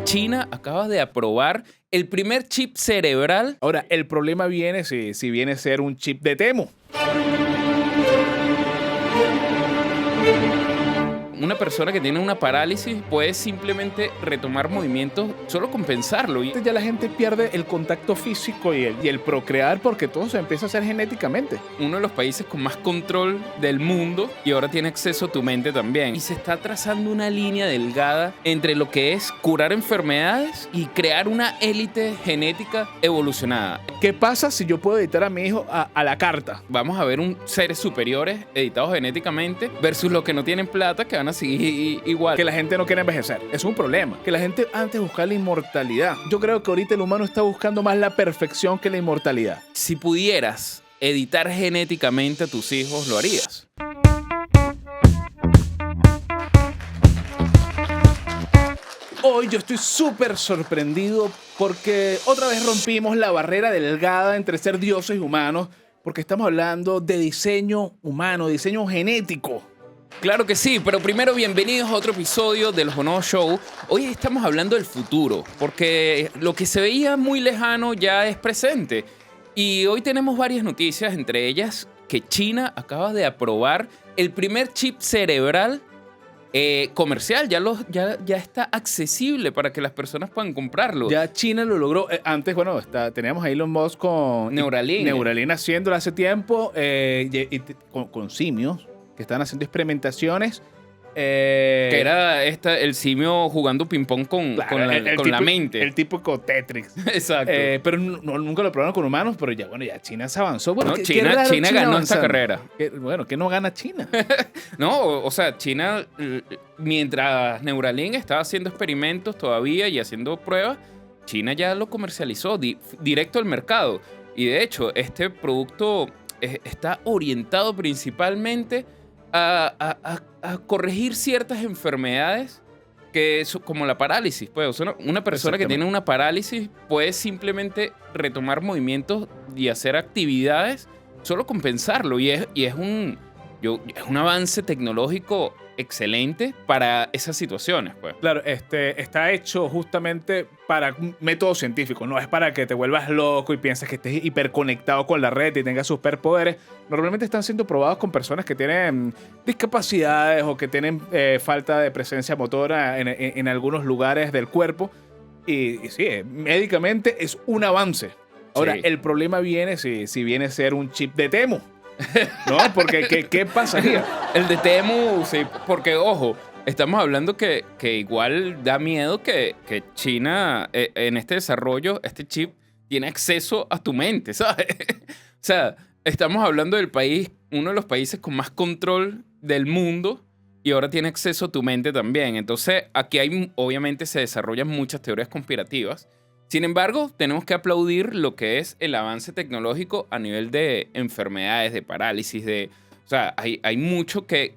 China acaba de aprobar el primer chip cerebral. Ahora, el problema viene si viene a ser un chip de Temu. Una persona que tiene una parálisis puede simplemente retomar movimientos solo con pensarlo. Y Ya la gente pierde el contacto físico y el procrear porque todo se empieza a hacer genéticamente. uno de los países con más control del mundo y ahora tiene acceso a tu mente también. Y se está trazando una línea delgada entre lo que es curar enfermedades y crear una élite genética evolucionada. ¿Qué pasa si yo puedo editar a mi hijo a la carta? Vamos a ver un seres superiores editados genéticamente versus los que no tienen plata que van a seguir igual. Que la gente no quiere envejecer. Es un problema. Que la gente antes buscaba la inmortalidad. Yo creo que ahorita el humano está buscando más la perfección que la inmortalidad. Si pudieras editar genéticamente a tus hijos, ¿lo harías? Hoy yo estoy súper sorprendido porque otra vez rompimos la barrera delgada entre ser dioses y humanos porque estamos hablando de diseño humano, diseño genético. Claro que sí, pero primero bienvenidos a otro episodio del Jono Show. Hoy estamos hablando del futuro, porque lo que se veía muy lejano ya es presente. Y hoy tenemos varias noticias, entre ellas que China acaba de aprobar el primer chip cerebral comercial. Ya está accesible para que las personas puedan comprarlo. Ya China lo logró. Antes, bueno, teníamos a Elon Musk con Neuralink. Neuralink haciéndolo hace tiempo con simios que están haciendo experimentaciones. Que era el simio jugando ping-pong con la mente. El típico Tetris. Exacto. Pero nunca lo probaron con humanos, pero ya China se avanzó. Bueno, No, China ganó esta carrera. ¿Qué no gana China? No, o sea, China, mientras Neuralink estaba haciendo experimentos todavía y haciendo pruebas, China ya lo comercializó directo al mercado. Y de hecho, este producto está orientado principalmente a corregir ciertas enfermedades como la parálisis. Pues, o sea, una persona que tiene una parálisis puede simplemente retomar movimientos y hacer actividades solo con pensarlo. Y es un avance tecnológico excelente para esas situaciones, pues. Claro, está hecho justamente para un método científico, no es para que te vuelvas loco y pienses que estés hiperconectado con la red y tengas superpoderes. Normalmente están siendo probados con personas que tienen discapacidades o que tienen falta de presencia motora en algunos lugares del cuerpo. Y sí, médicamente es un avance. Ahora, Sí. el problema viene si viene a ser un chip de Temu. ¿No? Porque, ¿qué pasaría? El de Temu, sí, porque, ojo, estamos hablando que igual da miedo que China, en este desarrollo, este chip, tiene acceso a tu mente, ¿sabes? O sea, estamos hablando del país, uno de los países con más control del mundo, y ahora tiene acceso a tu mente también. Entonces, aquí obviamente se desarrollan muchas teorías conspirativas. Sin embargo, tenemos que aplaudir lo que es el avance tecnológico a nivel de enfermedades, de parálisis, o sea, hay mucho que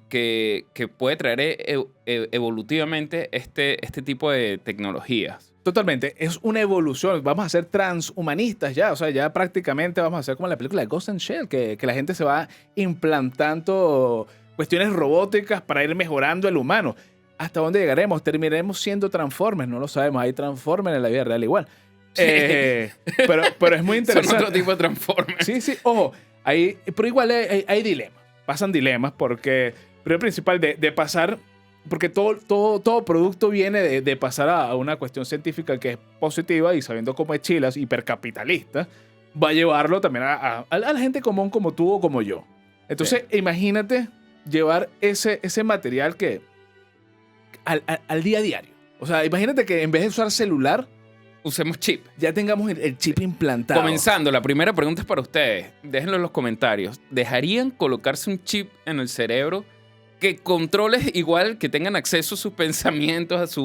puede traer evolutivamente este tipo de tecnologías. Totalmente, es una evolución. Vamos a ser transhumanistas ya, o sea, ya prácticamente vamos a ser como en la película de Ghost in Shell, que la gente se va implantando cuestiones robóticas para ir mejorando el humano. ¿Hasta dónde llegaremos? ¿Terminaremos siendo Transformers? No lo sabemos, hay Transformers en la vida real igual. Pero es muy interesante. Son otro tipo de Transformers. Sí, ojo, pero igual hay dilemas, pasan dilemas porque, primero principal, de pasar, porque todo producto viene de pasar a una cuestión científica que es positiva y sabiendo cómo es Chile, hipercapitalista, va a llevarlo también a la gente común como tú o como yo. Entonces, imagínate llevar ese material que al día a diario. O sea, imagínate que en vez de usar celular, usemos chip. ya tengamos el chip implantado. Comenzando, la primera pregunta es para ustedes. Déjenlo en los comentarios. ¿Dejarían colocarse un chip en el cerebro que controle igual, que tengan acceso a sus pensamientos,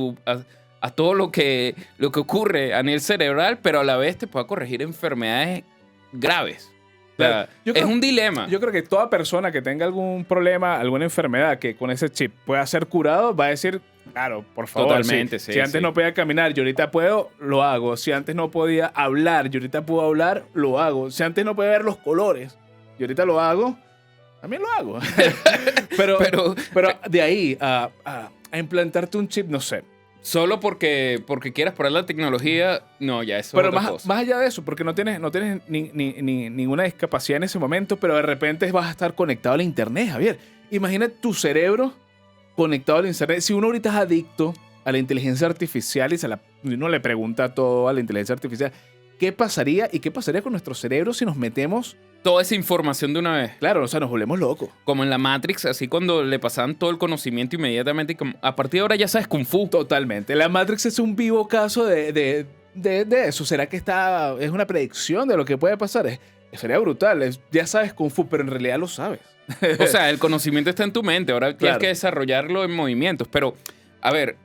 a todo lo que ocurre a nivel cerebral, pero a la vez te pueda corregir enfermedades graves? O sea, es un dilema. Yo creo que toda persona que tenga algún problema, alguna enfermedad que con ese chip pueda ser curado, va a decir, claro, por favor. Totalmente, si antes no podía caminar, yo ahorita puedo, lo hago. Si antes no podía hablar, yo ahorita puedo hablar, lo hago. Si antes no podía ver los colores, yo ahorita lo hago. También lo hago. pero, Pero pero de ahí a implantarte un chip, no sé. solo porque quieras probar la tecnología, no, ya eso Pero es otra cosa. más allá de eso, porque no tienes ninguna discapacidad en ese momento, pero de repente vas a estar conectado al internet, Javier. Imagina tu cerebro conectado al internet. Si uno ahorita es adicto a la inteligencia artificial y uno le pregunta todo a la inteligencia artificial, ¿qué pasaría y qué pasaría con nuestro cerebro si nos metemos? Toda esa información de una vez. Claro, o sea, nos volvemos locos. Como en la Matrix, así cuando le pasaban todo el conocimiento inmediatamente. Y como, a partir de ahora ya sabes Kung Fu. Totalmente. La Matrix es un vivo caso de eso. ¿Será que es una predicción de lo que puede pasar? Sería brutal. Ya sabes Kung Fu, pero en realidad lo sabes. O sea, el conocimiento está en tu mente. Ahora tienes que desarrollarlo en movimientos. Pero, a ver,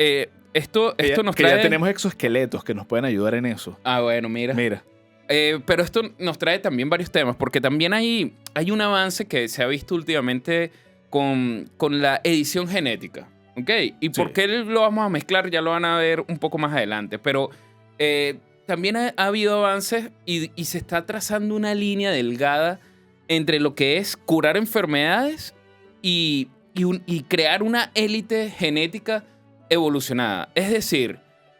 esto nos que trae... ya tenemos exoesqueletos que nos pueden ayudar en eso. Ah, bueno, mira. Mira. Pero esto nos trae también varios temas, porque también hay un avance que se ha visto últimamente con la edición genética. ¿Ok? ¿Y por qué lo vamos a mezclar? Ya lo van a ver un poco más adelante. Pero también ha habido avances y se está trazando una línea delgada entre lo que es curar enfermedades y crear una élite genética evolucionada. Es decir,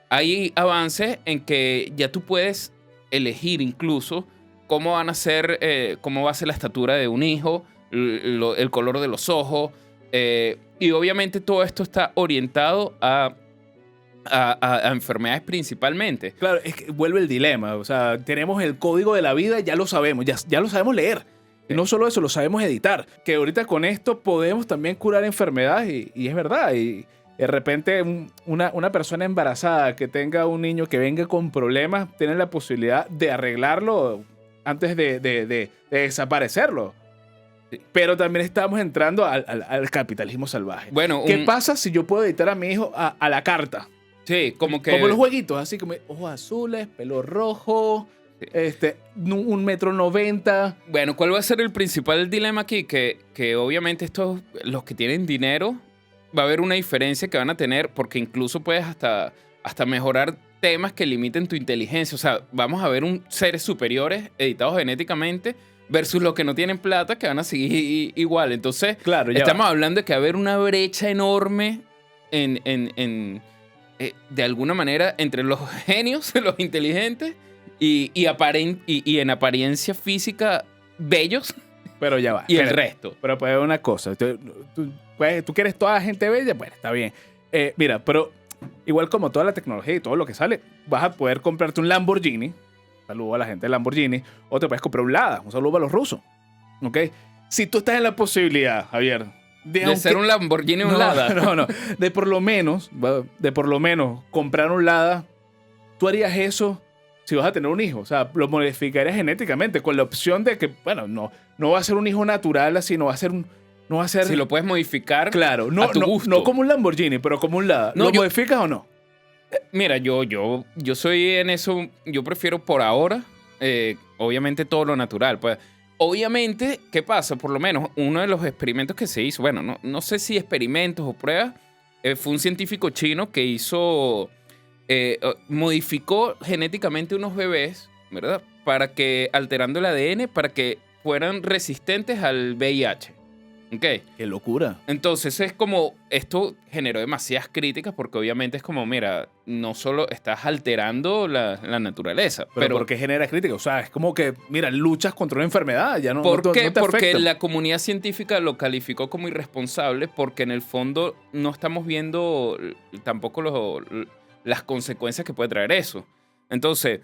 hay avances en que ya tú puedes elegir incluso cómo van a ser, cómo va a ser la estatura de un hijo, el color de los ojos, y obviamente todo esto está orientado a enfermedades principalmente. Claro, es que vuelve el dilema. O sea, tenemos el código de la vida, ya lo sabemos, ya lo sabemos leer. Y no solo eso, lo sabemos editar. Que ahorita con esto podemos también curar enfermedades y es verdad. Y de repente una persona embarazada que tenga un niño que venga con problemas tiene la posibilidad de arreglarlo antes de desaparecerlo. Pero también estamos entrando al capitalismo salvaje. Bueno, ¿Qué pasa si yo puedo editar a mi hijo a la carta? Sí, como que... Como los jueguitos, así como ojos azules, pelo rojo, 1,90 m. Bueno, ¿cuál va a ser el principal dilema aquí? Que obviamente los que tienen dinero, va a haber una diferencia que van a tener, porque incluso puedes hasta mejorar temas que limiten tu inteligencia. O sea, vamos a ver seres superiores editados genéticamente versus los que no tienen plata, que van a seguir igual. Entonces, claro, estamos hablando de que va a haber una brecha enorme de alguna manera entre los genios, los inteligentes, y en apariencia física bellos. Pero ya va. Y el resto. Pero pues una cosa. ¿Tú quieres toda la gente bella? Bueno, está bien. Mira, pero igual como toda la tecnología y todo lo que sale, vas a poder comprarte un Lamborghini. Saludo a la gente de Lamborghini. O te puedes comprar un Lada. Un saludo a los rusos. ¿Ok? Si tú estás en la posibilidad, Javier, de ser un Lamborghini o un Lada. No. De por lo menos comprar un Lada, tú harías eso si vas a tener un hijo. O sea, lo modificarías genéticamente con la opción de que, bueno, no va a ser un hijo natural, sino va a ser Si lo puedes modificar, claro, a tu gusto. No como un Lamborghini, pero como un Lada. ¿Lo modificas o no? Mira, yo soy en eso, yo prefiero por ahora, obviamente todo lo natural. Pues, obviamente, ¿qué pasa? Por lo menos uno de los experimentos que se hizo, bueno, no sé si experimentos o pruebas, fue un científico chino que modificó genéticamente unos bebés, ¿verdad? Alterando el ADN para que fueran resistentes al VIH. ¿Ok? ¡Qué locura! Entonces esto generó demasiadas críticas porque obviamente es como, mira, no solo estás alterando la naturaleza. Pero ¿por qué genera críticas? O sea, es como que, mira, luchas contra una enfermedad, ya no ¿Por qué? No te Porque afecta. la comunidad científica lo calificó como irresponsable porque en el fondo no estamos viendo tampoco las consecuencias que puede traer eso. Entonces,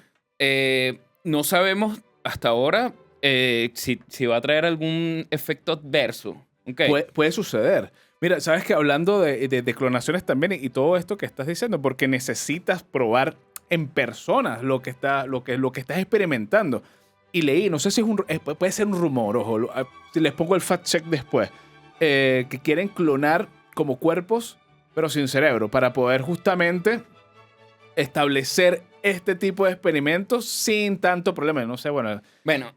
no sabemos hasta ahora si va a traer algún efecto adverso. Okay. Puede suceder. Mira, sabes que hablando de clonaciones también y todo esto que estás diciendo, porque necesitas probar en personas lo que estás experimentando. Y leí, no sé si puede ser un rumor, ojo, les pongo el fact check después, que quieren clonar como cuerpos, pero sin cerebro, para poder justamente establecer este tipo de experimentos sin tanto problema. No sé, bueno,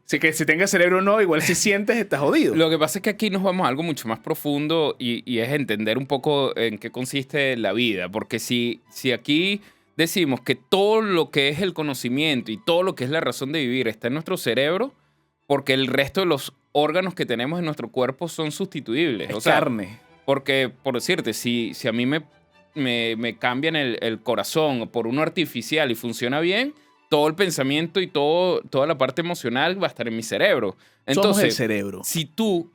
si tengas cerebro o no, igual si sientes, estás jodido. Lo que pasa es que aquí nos vamos a algo mucho más profundo y es entender un poco en qué consiste la vida. Porque si aquí decimos que todo lo que es el conocimiento y todo lo que es la razón de vivir está en nuestro cerebro, porque el resto de los órganos que tenemos en nuestro cuerpo son sustituibles. Es O sea, carne. porque, por decirte, si a mí me cambian el corazón por uno artificial y funciona bien, todo el pensamiento y toda la parte emocional va a estar en mi cerebro. Somos el Entonces, cerebro. si tú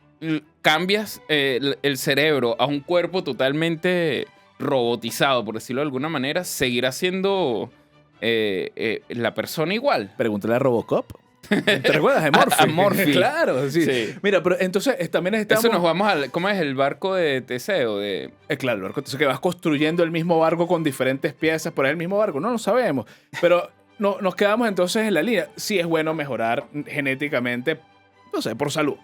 cambias el cerebro a un cuerpo totalmente robotizado, por decirlo de alguna manera, seguirá siendo la persona igual. Pregúntale a Robocop. ¿Te recuerdas de Morphy? A Morphy. Claro, sí. Sí. Mira, pero entonces también estamos... Eso nos vamos al... ¿Cómo es el barco de Teseo? Claro, el barco, entonces que vas construyendo el mismo barco con diferentes piezas, pero es el mismo barco, no lo sabemos. Pero no, nos quedamos entonces en la línea. Sí es bueno mejorar genéticamente, no sé, por salud.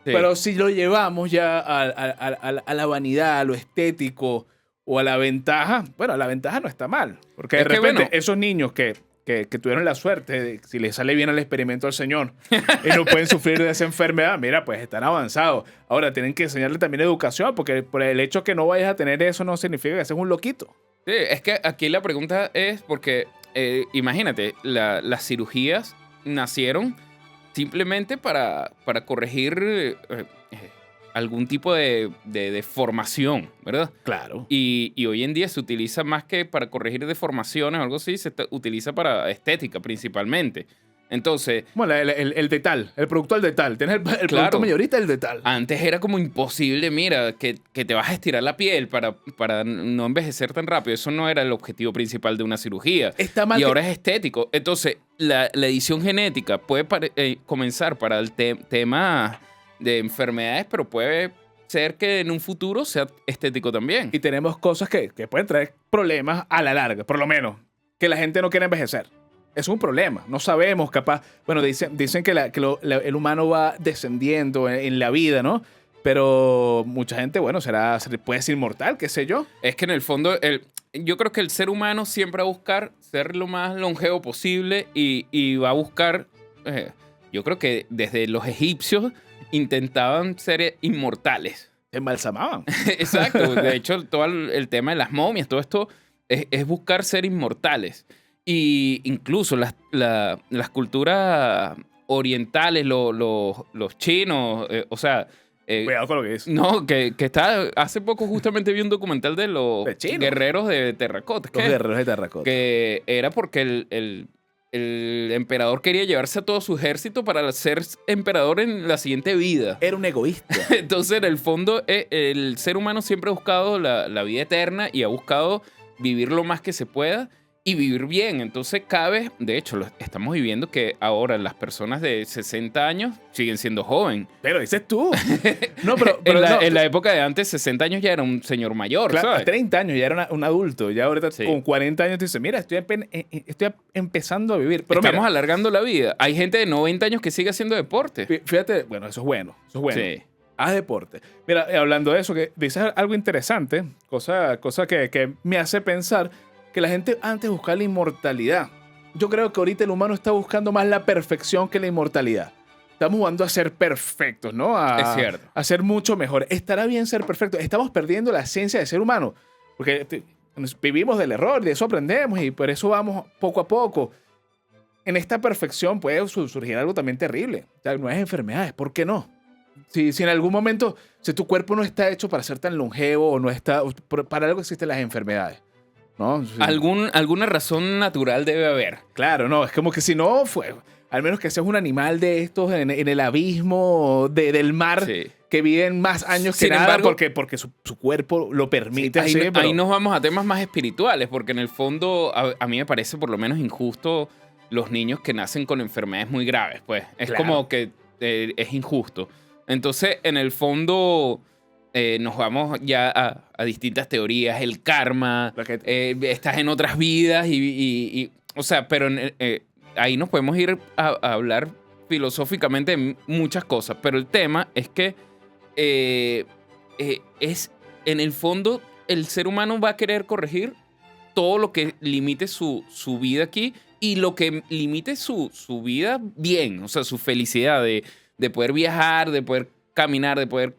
Sí. Pero si lo llevamos ya a la vanidad, a lo estético o a la ventaja, bueno, la ventaja no está mal. Porque de Es que, repente bueno, esos niños que tuvieron la suerte, de, si les sale bien el experimento al Señor, y no pueden sufrir de esa enfermedad, mira, pues están avanzados. Ahora tienen que enseñarle también educación, porque por el hecho que no vayas a tener eso no significa que seas un loquito. Sí, es que aquí la pregunta es porque, imagínate, las cirugías nacieron simplemente para corregir algún tipo de deformación, ¿verdad? Claro. Y hoy en día se utiliza más que para corregir deformaciones o algo así, utiliza para estética principalmente. Entonces, Bueno, el detal, el producto al detal. Tienes el Claro. producto mayorista del detal. antes era como imposible, mira, que te vas a estirar la piel para no envejecer tan rápido. Eso no era el objetivo principal de una cirugía. Está mal Y que- ahora es estético. Entonces, la edición genética puede comenzar para el tema de enfermedades, pero puede ser que en un futuro sea estético también. Y tenemos cosas que pueden traer problemas a la larga, por lo menos. Que la gente no quiere envejecer. Es un problema. No sabemos, capaz. Bueno, dicen que el humano va descendiendo en la vida, ¿no? Pero mucha gente, bueno, puede ser inmortal, qué sé yo. Es que en el fondo, yo creo que el ser humano siempre va a buscar ser lo más longevo posible y va a buscar, yo creo que desde los egipcios intentaban ser inmortales. Se embalsamaban. Exacto. De hecho, todo el tema de las momias, todo esto es buscar ser inmortales. Y incluso las culturas orientales, los chinos, o sea... Cuidado con lo que dices. No, que está... Hace poco justamente vi un documental de los ¿De chinos? guerreros de terracota. Los guerreros de terracota. Que era porque el emperador quería llevarse a todo su ejército para ser emperador en la siguiente vida. Era un egoísta. Entonces, en el fondo, el ser humano siempre ha buscado la vida eterna y ha buscado vivir lo más que se pueda y vivir bien. Entonces, cada vez, de hecho, estamos viviendo que ahora las personas de 60 años siguen siendo jóvenes. Pero dices tú. No, pero no. En la época de antes, 60 años ya era un señor mayor, Claro, a ¿sabes? 30 años ya era un adulto. Ya ahorita Sí. con 40 años te dice, mira, estoy empezando a vivir. Pero Estamos mira, alargando la vida. Hay gente de 90 años que sigue haciendo deporte. fíjate, bueno, eso es bueno. Eso es bueno. Sí. Haz deporte. Mira, hablando de eso, que dices algo interesante, cosa que me hace pensar que la gente antes buscaba la inmortalidad. Yo creo que ahorita el humano está buscando más la perfección que la inmortalidad. Estamos jugando a ser perfectos, ¿no? Es cierto. A ser mucho mejor. ¿Estará bien ser perfecto? Estamos perdiendo la esencia de ser humano. Porque vivimos del error, de eso aprendemos y por eso vamos poco a poco. En esta perfección puede surgir algo también terrible. O sea, nuevas enfermedades, ¿por qué no? Si en algún momento, si tu cuerpo no está hecho para ser tan longevo o no está, para algo existen las enfermedades, ¿no? Sí. Alguna razón natural debe haber. Claro, no, es como que si no, al menos que seas un animal de estos en el abismo del mar, Sí. que viven más años que Sin nada embargo- porque su cuerpo lo permite. Ahí, así, pero- ahí nos vamos a temas más espirituales, porque en el fondo a mí me parece por lo menos injusto los niños que nacen con enfermedades muy graves, pues. Es Claro. como que es injusto. Entonces, en el fondo, nos vamos ya a distintas teorías, el karma, Lo que- estás en otras vidas o sea, pero ahí nos podemos ir a hablar filosóficamente de muchas cosas, pero el tema es que en el fondo el ser humano va a querer corregir todo lo que limite su vida aquí y lo que limite su vida bien, o sea, su felicidad de poder viajar, de poder caminar, de poder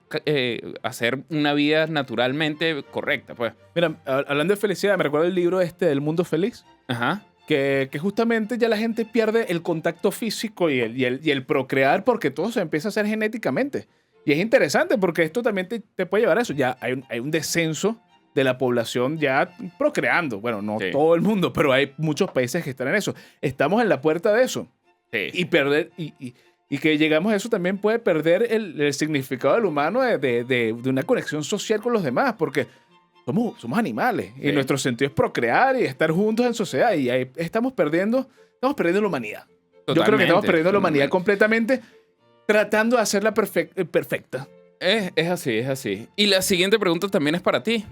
hacer una vida naturalmente correcta, pues. Mira, hablando de felicidad, me recuerdo el libro del Mundo Feliz. Ajá. que justamente ya la gente pierde el contacto físico y el procrear porque todo se empieza a hacer genéticamente. Y es interesante porque esto también te puede llevar a eso. Ya hay un descenso de la población ya procreando. Bueno, no Sí. todo el mundo, pero hay muchos países que están en eso. Estamos en la puerta de eso. Sí. Y perder... Y que llegamos a eso también puede perder el significado del humano de una conexión social con los demás, porque somos animales y Sí. nuestro sentido es procrear y estar juntos en sociedad y ahí estamos perdiendo la humanidad. Yo creo que Totalmente, estamos perdiendo la humanidad totalmente. completamente tratando de hacerla perfecta. Es así, es así. Y la siguiente pregunta también es para ti.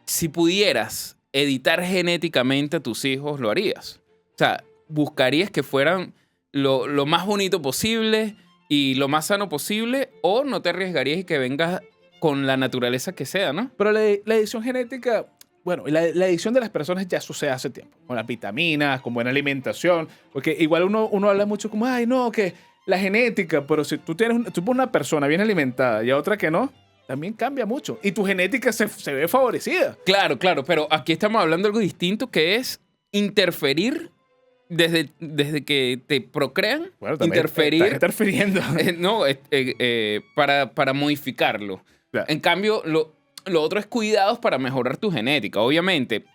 Si pudieras editar genéticamente a tus hijos, ¿lo harías? O sea, ¿buscarías que fueran lo más bonito posible y lo más sano posible? ¿O no te arriesgarías y que vengas con la naturaleza que sea, no? Pero la edición genética, bueno, la edición de las personas ya sucede hace tiempo, con las vitaminas, con buena alimentación, porque igual uno habla mucho como, ay, no, que la genética, pero si tú pones una persona bien alimentada y a otra que no, también cambia mucho. Y tu genética se ve favorecida. Claro, claro, pero aquí estamos hablando de algo distinto que es interferir desde que te procrean, Bueno, también interferir. estás interfiriendo. No, para modificarlo. Claro. En cambio, lo otro es cuidados para mejorar tu genética. Obviamente,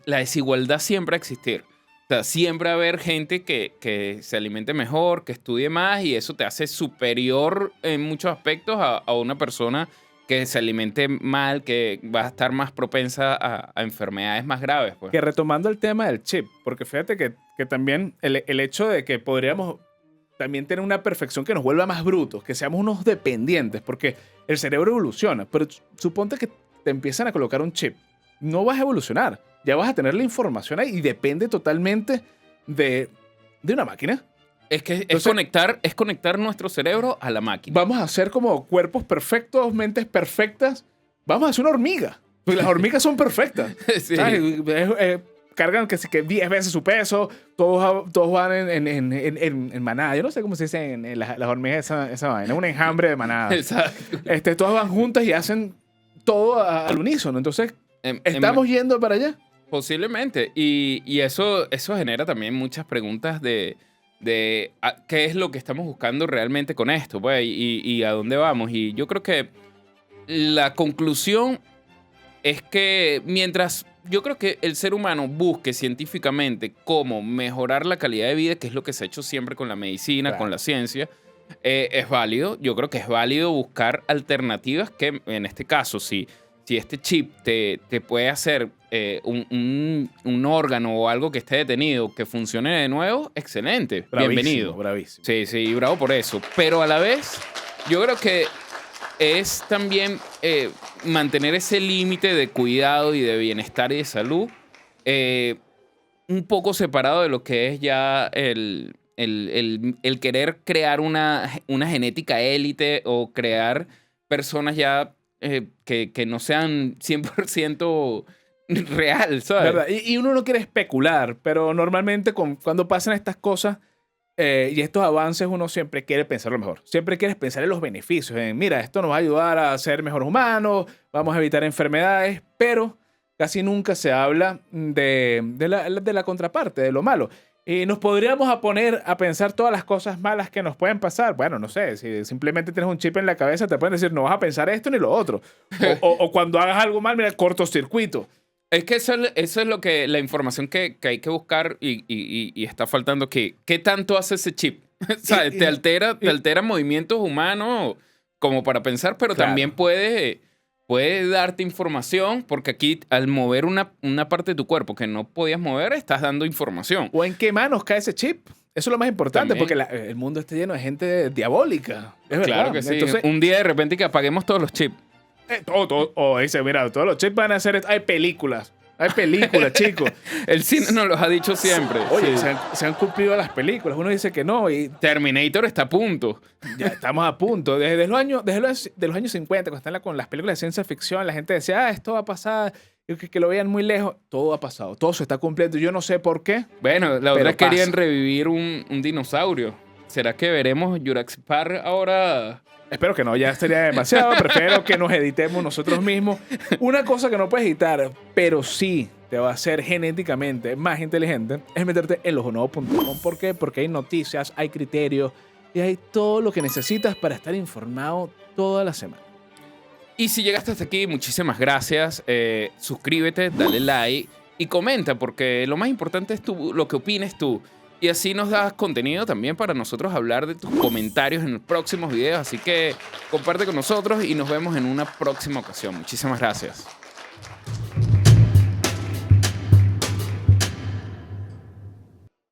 la desigualdad siempre va a existir. O sea, siempre va a haber gente que se alimente mejor, que estudie más, y eso te hace superior en muchos aspectos a una persona que se alimente mal, que va a estar más propensa a enfermedades más graves. Pues. Que retomando el tema del chip, porque fíjate que también el hecho de que podríamos también tener una perfección que nos vuelva más brutos, que seamos unos dependientes, porque el cerebro evoluciona, pero suponte que te empiezan a colocar un chip, no vas a evolucionar, ya vas a tener la información ahí y depende totalmente de una máquina. Es que Entonces, es conectar nuestro cerebro a la máquina. Vamos a hacer como cuerpos perfectos, mentes perfectas, vamos a hacer una hormiga, porque las hormigas son perfectas. Sí. ¿Sabes? Cargan que 10 veces su peso, todos van en manada. Yo no sé cómo se dice en las hormigas esa vaina, un enjambre de manada. Exacto. Todas van juntas y hacen todo al unísono. Entonces, ¿estamos yendo para allá? Posiblemente. Y eso genera también muchas preguntas de qué es lo que estamos buscando realmente con esto, pues, y a dónde vamos. Y yo creo que la conclusión es que mientras yo creo que el ser humano busque científicamente cómo mejorar la calidad de vida, que es lo que se ha hecho siempre con la medicina, Claro. con la ciencia, es válido. Yo creo que es válido buscar alternativas que, en este caso, si este chip te puede hacer un órgano o algo que esté detenido que funcione de nuevo, excelente. Bravísimo, Bienvenido. bravísimo. Sí, bravo por eso. Pero a la vez, yo creo que es también mantener ese límite de cuidado y de bienestar y de salud un poco separado de lo que es ya el querer crear una genética élite o crear personas ya que no sean 100% real, ¿sabes? ¿Verdad? Y uno no quiere especular, pero normalmente cuando pasan estas cosas y estos avances, uno siempre quiere pensar lo mejor. Siempre quieres pensar en los beneficios. Mira, esto nos va a ayudar a ser mejores humanos, vamos a evitar enfermedades, pero casi nunca se habla de la contraparte, de lo malo. Y nos podríamos poner a pensar todas las cosas malas que nos pueden pasar. Bueno, no sé, si simplemente tienes un chip en la cabeza, te pueden decir, no vas a pensar esto ni lo otro. O cuando hagas algo mal, mira, cortocircuito. Es que eso es lo que la información que hay que buscar y está faltando aquí. ¿Qué tanto hace ese chip? ¿Sabes? Te altera movimientos humanos como para pensar, pero Claro. también puede darte información, porque aquí al mover una parte de tu cuerpo que no podías mover, estás dando información. ¿O en qué manos cae ese chip? Eso es lo más importante, También. porque el mundo está lleno de gente diabólica. Es verdad. Claro que sí. Entonces, Un día de repente que apaguemos todos los chips. dice, mira, todos los chips van a hacer esto. Hay películas, chicos. El cine nos los ha dicho siempre. Oye, Sí. se han cumplido las películas. Uno dice que no y Terminator está a punto. ya estamos a punto. Desde los años 50, cuando están con las películas de ciencia ficción, la gente decía, esto va a pasar, y que lo vean muy lejos. Todo ha pasado, todo se está cumpliendo. Yo no sé por qué. Bueno, la Pero otra querían pasa. revivir un dinosaurio. ¿Será que veremos Jurassic Park ahora? Espero que no, ya sería demasiado. Prefiero que nos editemos nosotros mismos. Una cosa que no puedes editar, pero sí te va a hacer genéticamente más inteligente es meterte en lojonuevo.com. ¿Por qué? Porque hay noticias, hay criterios y hay todo lo que necesitas para estar informado toda la semana. Y si llegaste hasta aquí, muchísimas gracias. Suscríbete, dale like y comenta, porque lo más importante es lo que opines tú. Y así nos das contenido también para nosotros hablar de tus comentarios en los próximos videos. Así que comparte con nosotros y nos vemos en una próxima ocasión. Muchísimas gracias.